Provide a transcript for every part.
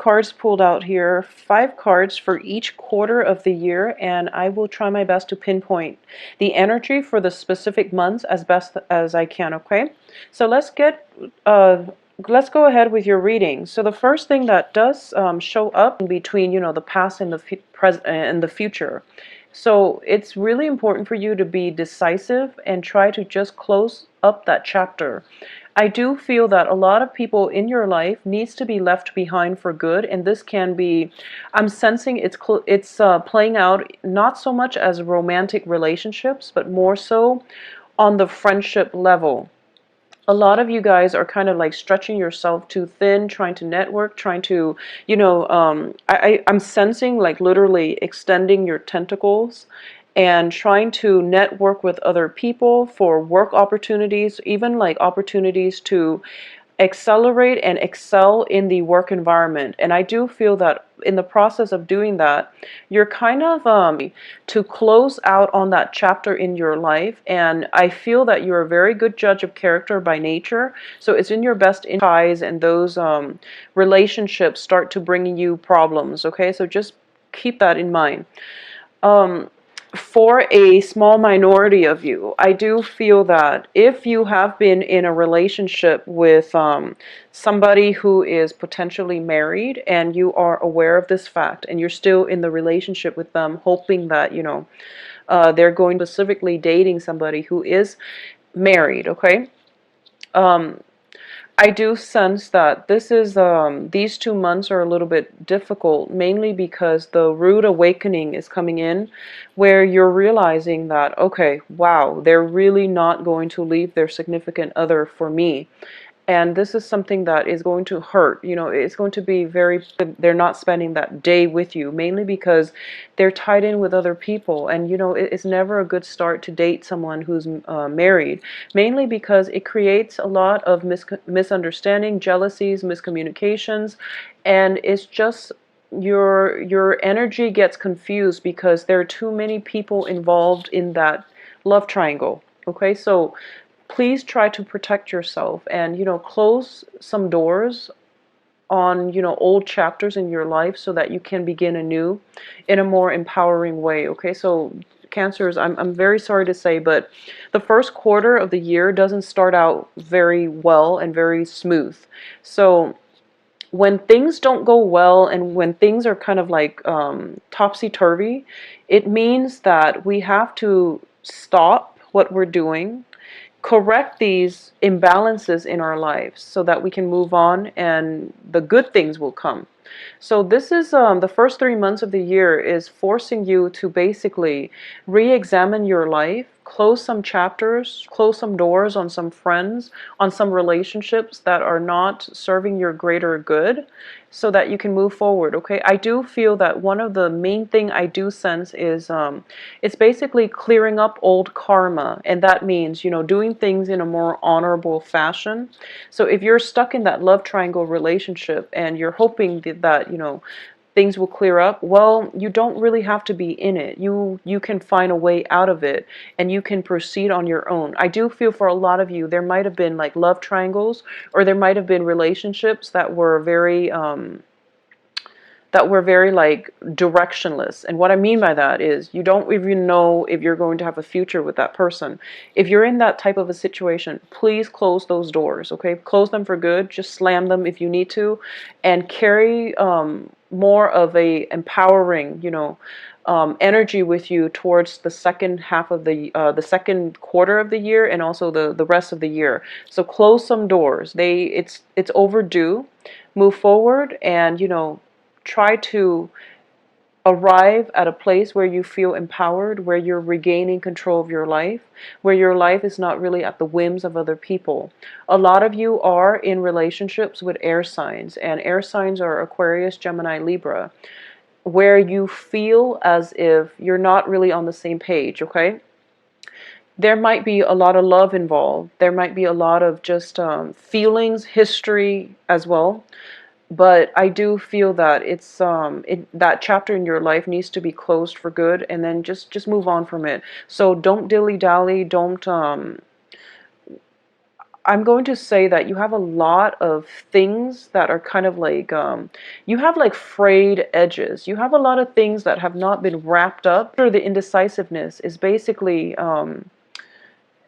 cards pulled out here, 5 cards for each quarter of the year, and I will try my best to pinpoint the energy for the specific months as best as I can, okay? So let's go ahead with your reading. So the first thing that does show up in between, the past and the present and the future. So it's really important for you to be decisive and try to just close up that chapter. I do feel that a lot of people in your life needs to be left behind for good, and this can be, I'm sensing it's playing out not so much as romantic relationships, but more so on the friendship level. A lot of you guys are kind of like stretching yourself too thin, trying to network, trying to, I'm sensing like literally extending your tentacles and trying to network with other people for work opportunities, even like opportunities to accelerate and excel in the work environment. And I do feel that in the process of doing that, you're kind of to close out on that chapter in your life. And I feel that you're a very good judge of character by nature. So it's in your best ties, and those relationships start to bring you problems. Okay, so just keep that in mind. Um, for a small minority of you, I do feel that if you have been in a relationship with somebody who is potentially married and you are aware of this fact and you're still in the relationship with them, hoping that, they're going specifically dating somebody who is married, okay? Um, I do sense that these 2 months are a little bit difficult, mainly because the rude awakening is coming in, where you're realizing that, okay, wow, they're really not going to leave their significant other for me. And this is something that is going to hurt. It's going to be they're not spending that day with you, mainly because they're tied in with other people. And, it's never a good start to date someone who's married, mainly because it creates a lot of misunderstanding, jealousies, miscommunications. And it's just your energy gets confused because there are too many people involved in that love triangle. Okay, so please try to protect yourself and close some doors on old chapters in your life so that you can begin anew in a more empowering way. Okay, so Cancers, I'm very sorry to say, but the first quarter of the year doesn't start out very well and very smooth. So when things don't go well and when things are kind of like topsy-turvy, it means that we have to stop what we're doing, correct these imbalances in our lives so that we can move on and the good things will come. So this is the first 3 months of the year is forcing you to basically re-examine your life, close some chapters, close some doors on some friends, on some relationships that are not serving your greater good, so that you can move forward. Okay, I do feel that one of the main thing I do sense is it's basically clearing up old karma, and that means doing things in a more honorable fashion. So if you're stuck in that love triangle relationship and you're hoping that things will clear up, well, you don't really have to be in it. You can find a way out of it and you can proceed on your own. I do feel for a lot of you there might have been like love triangles, or there might have been relationships that were very like directionless. And what I mean by that is you don't even know if you're going to have a future with that person. If you're in that type of a situation, please close those doors, okay? Close them for good. Just slam them if you need to, and carry more of a empowering, energy with you towards the second half of the second quarter of the year, and also the rest of the year. So close some doors. It's overdue. Move forward and try to arrive at a place where you feel empowered, where you're regaining control of your life, where your life is not really at the whims of other people. A lot of you are in relationships with air signs, and air signs are Aquarius, Gemini, Libra, where you feel as if you're not really on the same page, okay? There might be a lot of love involved. There might be a lot of just feelings, history as well. But I do feel that that chapter in your life needs to be closed for good, and then just move on from it. So don't dilly-dally, don't I'm going to say that you have a lot of things that are kind of like, you have like frayed edges. You have a lot of things that have not been wrapped up. The indecisiveness is basically,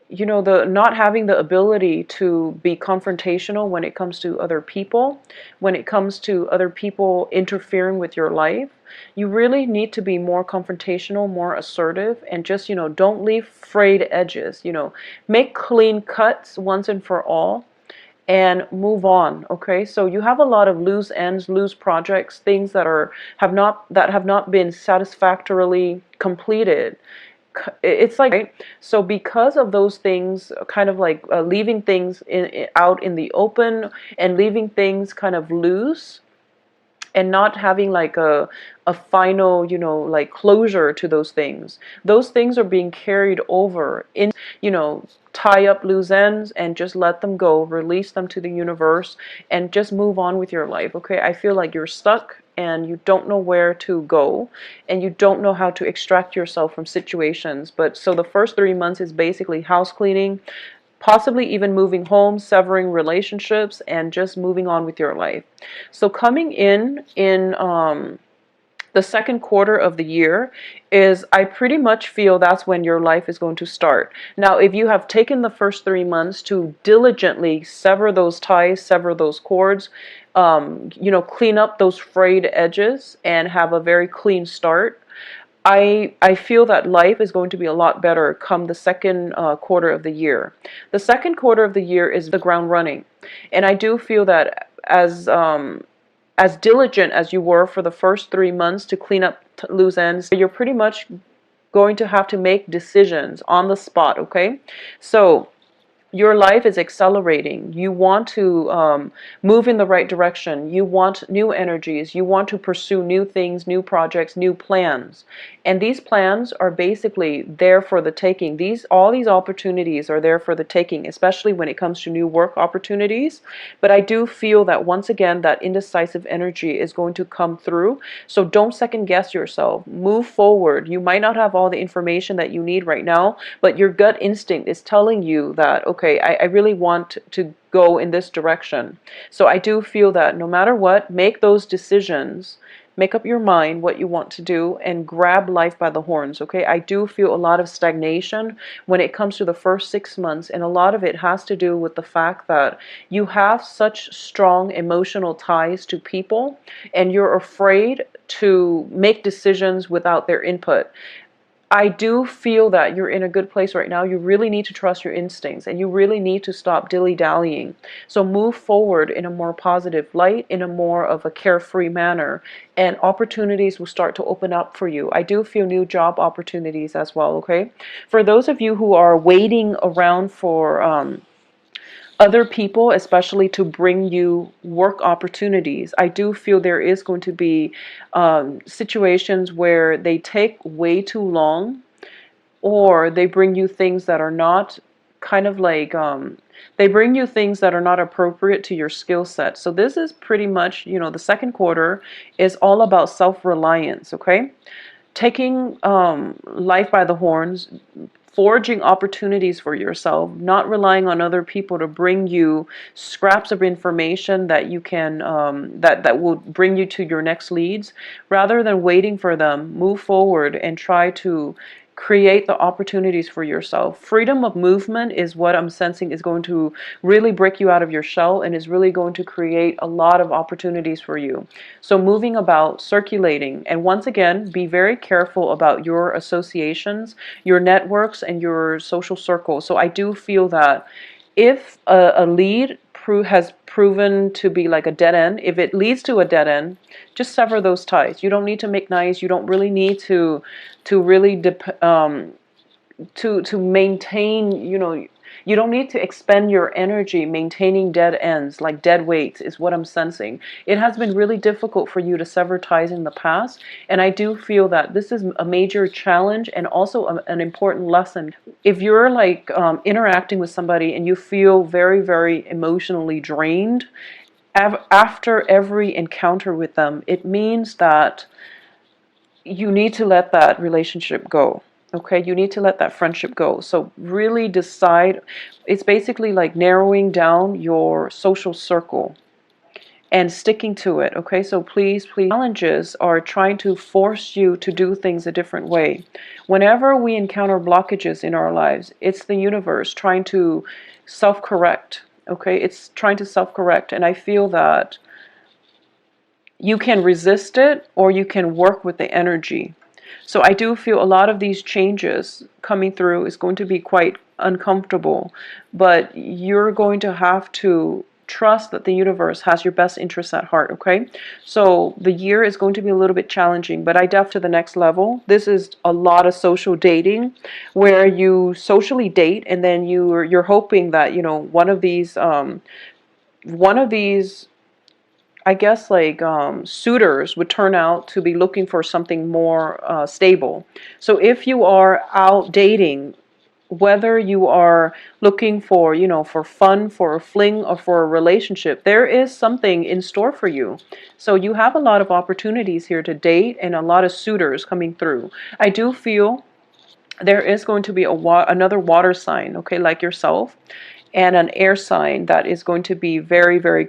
you know, the not having the ability to be confrontational when it comes to other people, when it comes to other people interfering with your life. You really need to be more confrontational, more assertive, and just, you know, don't leave frayed edges. You know, make clean cuts once and for all and move on. Okay, so you have a lot of loose ends, loose projects, things that have not been satisfactorily completed. It's like, right? So because of those things, kind of like leaving things out in the open and leaving things kind of loose and not having like a final, you know, like closure to those things are being carried over in, you know, tie up loose ends and just let them go, release them to the universe, and just move on with your life. Okay, I feel like you're stuck and you don't know where to go and you don't know how to extract yourself from situations. But so the first 3 months is basically house cleaning, possibly even moving home, severing relationships, and just moving on with your life. So coming in the second quarter of the year is, I pretty much feel that's when your life is going to start. Now, if you have taken the first 3 months to diligently sever those ties, sever those cords, you know, clean up those frayed edges and have a very clean start, I feel that life is going to be a lot better come the second quarter of the year. The second quarter of the year is the ground running, and I do feel that as diligent as you were for the first 3 months to clean up loose ends, you're pretty much going to have to make decisions on the spot. Okay, so your life is accelerating. You want to move in the right direction. You want new energies. You want to pursue new things, new projects, new plans. And these plans are basically there for the taking. All these opportunities are there for the taking, especially when it comes to new work opportunities. But I do feel that once again, that indecisive energy is going to come through. So don't second guess yourself. Move forward. You might not have all the information that you need right now, but your gut instinct is telling you that, okay, I really want to go in this direction. So I do feel that no matter what, make those decisions, make up your mind what you want to do, and grab life by the horns. Okay, I do feel a lot of stagnation when it comes to the first 6 months, and a lot of it has to do with the fact that you have such strong emotional ties to people and you're afraid to make decisions without their input. I do feel that you're in a good place right now. You really need to trust your instincts and you really need to stop dilly-dallying. So move forward in a more positive light, in a more of a carefree manner, and opportunities will start to open up for you. I do feel new job opportunities as well, okay? For those of you who are waiting around for other people, especially to bring you work opportunities, I do feel there is going to be situations where they take way too long, or they bring you things that are not kind of like, they bring you things that are not appropriate to your skill set. So this is pretty much, you know, the second quarter is all about self-reliance, okay? Taking life by the horns, forging opportunities for yourself, not relying on other people to bring you scraps of information that you can that will bring you to your next leads. Rather than waiting for them, move forward and try to create the opportunities for yourself. Freedom of movement is what I'm sensing is going to really break you out of your shell and is really going to create a lot of opportunities for you. So moving about, circulating, and once again, be very careful about your associations, your networks, and your social circles. So I do feel that if a lead has proven to be like a dead end, if it leads to a dead end, just sever those ties. You don't need to make nice. You don't really need to really to maintain, you know, you don't need to expend your energy maintaining dead ends, like dead weights is what I'm sensing. It has been really difficult for you to sever ties in the past, and I do feel that this is a major challenge and also an important lesson. If you're like interacting with somebody and you feel very, very emotionally drained after every encounter with them, it means that you need to let that relationship go. Okay, you need to let that friendship go. So really decide. It's basically like narrowing down your social circle and sticking to it. Okay, so please, please, challenges are trying to force you to do things a different way. Whenever we encounter blockages in our lives, it's the universe trying to self-correct. Okay, it's trying to self-correct, and I feel that you can resist it or you can work with the energy. So I do feel a lot of these changes coming through is going to be quite uncomfortable, but you're going to have to trust that the universe has your best interests at heart, okay? So the year is going to be a little bit challenging, but I def to the next level. This is a lot of social dating where you socially date and then you're hoping that, one of these I guess like suitors would turn out to be looking for something more stable. So if you are out dating, whether you are looking for, for fun, for a fling, or for a relationship, there is something in store for you. So you have a lot of opportunities here to date and a lot of suitors coming through. I do feel there is going to be another water sign, okay, like yourself, and an air sign that is going to be very, very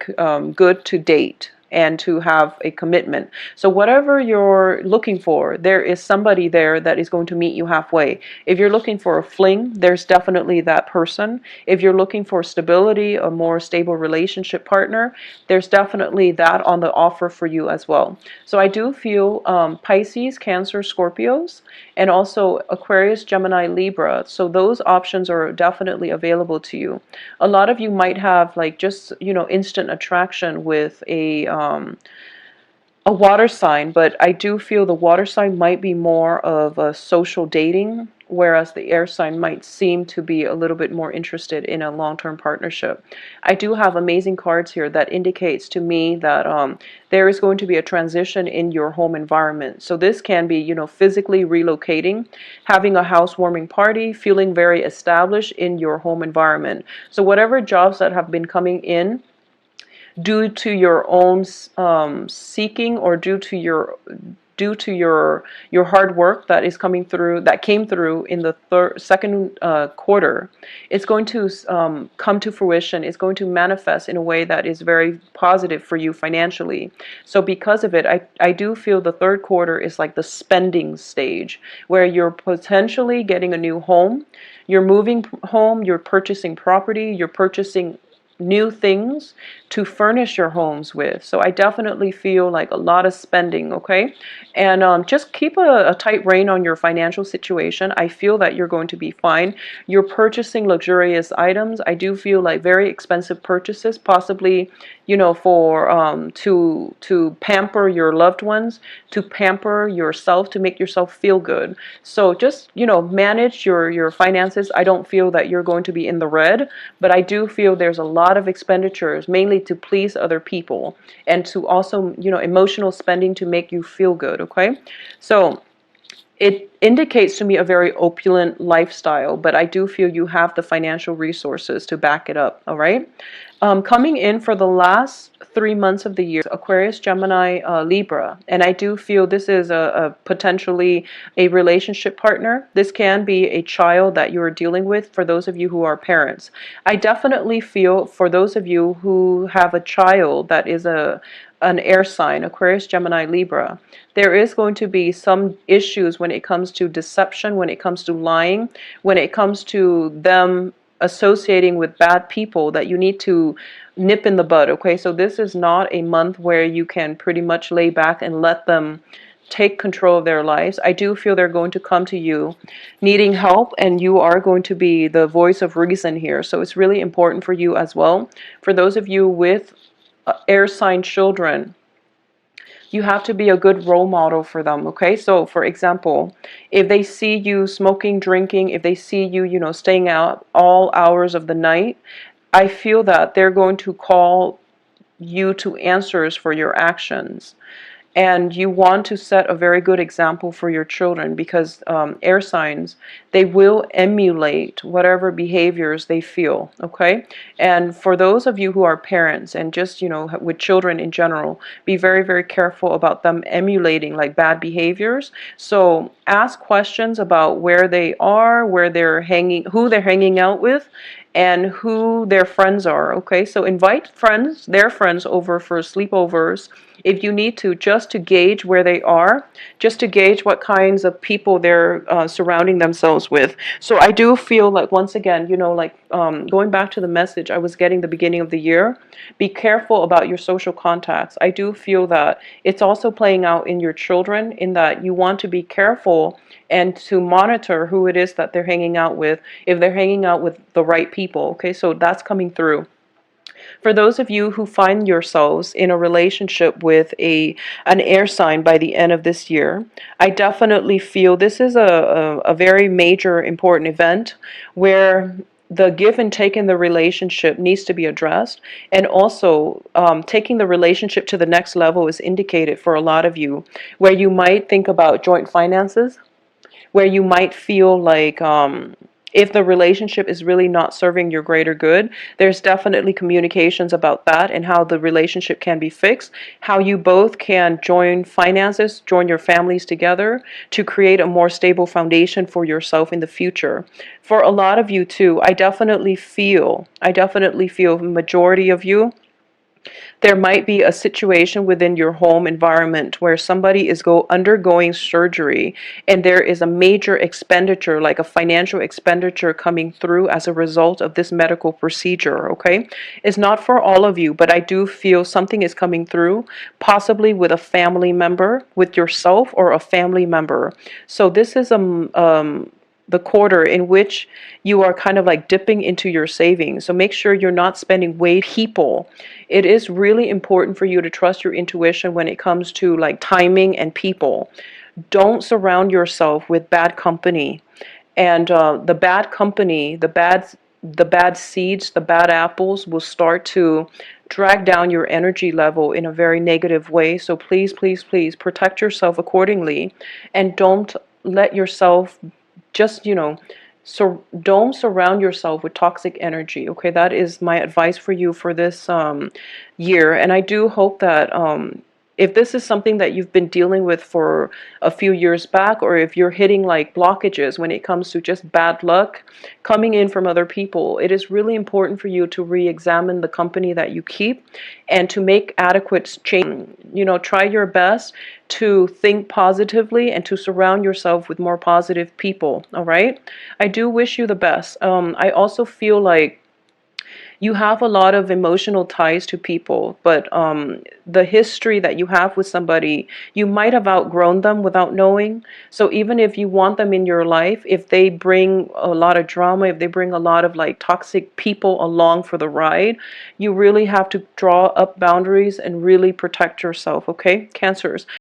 good to date and to have a commitment. So whatever you're looking for, there is somebody there that is going to meet you halfway. If you're looking for a fling, there's definitely that person. If you're looking for stability, a more stable relationship partner, there's definitely that on the offer for you as well. So I do feel Pisces, Cancer, Scorpios, and also Aquarius, Gemini, Libra. So those options are definitely available to you. A lot of you might have like just, instant attraction with a water sign, but I do feel the water sign might be more of a social dating, whereas the air sign might seem to be a little bit more interested in a long-term partnership. I do have amazing cards here that indicates to me that there is going to be a transition in your home environment. So this can be, physically relocating, having a housewarming party, feeling very established in your home environment. So whatever jobs that have been coming in due to your own seeking, or due to your hard work that is coming through, that came through in the second quarter, it's going to come to fruition. It's going to manifest in a way that is very positive for you financially. So because of it, I do feel the third quarter is like the spending stage where you're potentially getting a new home, you're moving home, you're purchasing property, you're purchasing new things to furnish your homes with. So I definitely feel like a lot of spending, okay? And just keep a tight rein on your financial situation. I feel that you're going to be fine. You're purchasing luxurious items. I do feel like very expensive purchases, possibly, for to pamper your loved ones, to pamper yourself, to make yourself feel good. So just, manage your finances. I don't feel that you're going to be in the red, but I do feel there's a lot of expenditures, mainly to please other people, and to also, emotional spending to make you feel good, okay? So it indicates to me a very opulent lifestyle, but I do feel you have the financial resources to back it up, all right? Coming in for the last 3 months of the year, Aquarius, Gemini, Libra, and I do feel this is a potentially a relationship partner. This can be a child that you are dealing with for those of you who are parents. I definitely feel for those of you who have a child that is an air sign, Aquarius, Gemini, Libra, there is going to be some issues when it comes to deception, when it comes to lying, when it comes to them associating with bad people that you need to nip in the bud, okay? So this is not a month where you can pretty much lay back and let them take control of their lives. I do feel they're going to come to you needing help, and you are going to be the voice of reason here. So it's really important for you as well. For those of you with air sign children, you have to be a good role model for them, okay? So for example, if they see you smoking, drinking, if they see you, staying out all hours of the night, I feel that they're going to call you to answers for your actions. And you want to set a very good example for your children, because air signs, they will emulate whatever behaviors they feel, okay? And for those of you who are parents and just, with children in general, be very, very careful about them emulating like bad behaviors. So ask questions about where they are, where they're hanging, who they're hanging out with, and who their friends are, okay? So invite friends, their friends, over for sleepovers if you need to, just to gauge where they are, just to gauge what kinds of people they're surrounding themselves with. So I do feel like, once again, going back to the message I was getting the beginning of the year, be careful about your social contacts. I do feel that it's also playing out in your children, in that you want to be careful and to monitor who it is that they're hanging out with, if they're hanging out with the right people, okay? So that's coming through. For those of you who find yourselves in a relationship with an air sign by the end of this year, I definitely feel this is a very major, important event where the give and take in the relationship needs to be addressed. And also, taking the relationship to the next level is indicated for a lot of you, where you might think about joint finances, where you might feel like, if the relationship is really not serving your greater good, there's definitely communications about that and how the relationship can be fixed, how you both can join finances, join your families together to create a more stable foundation for yourself in the future. For a lot of you too, I definitely feel, the majority of you, there might be a situation within your home environment where somebody is undergoing surgery, and there is a major expenditure, like a financial expenditure, coming through as a result of this medical procedure, okay? It's not for all of you, but I do feel something is coming through, possibly with a family member, with yourself or a family member. So this is the quarter in which you are kind of like dipping into your savings. So make sure you're not spending way people. It is really important for you to trust your intuition when it comes to like timing and people. Don't surround yourself with bad company. And the bad company, the bad seeds, the bad apples will start to drag down your energy level in a very negative way. So please, please, please protect yourself accordingly, and don't let yourself just, so don't surround yourself with toxic energy, okay? That is my advice for you for this year. And I do hope that if this is something that you've been dealing with for a few years back, or if you're hitting like blockages when it comes to just bad luck coming in from other people, it is really important for you to re-examine the company that you keep and to make adequate change. Try your best to think positively and to surround yourself with more positive people, all right? I do wish you the best. I also feel like you have a lot of emotional ties to people, but the history that you have with somebody, you might have outgrown them without knowing. So even if you want them in your life, if they bring a lot of drama, if they bring a lot of like toxic people along for the ride, you really have to draw up boundaries and really protect yourself, okay? Cancers.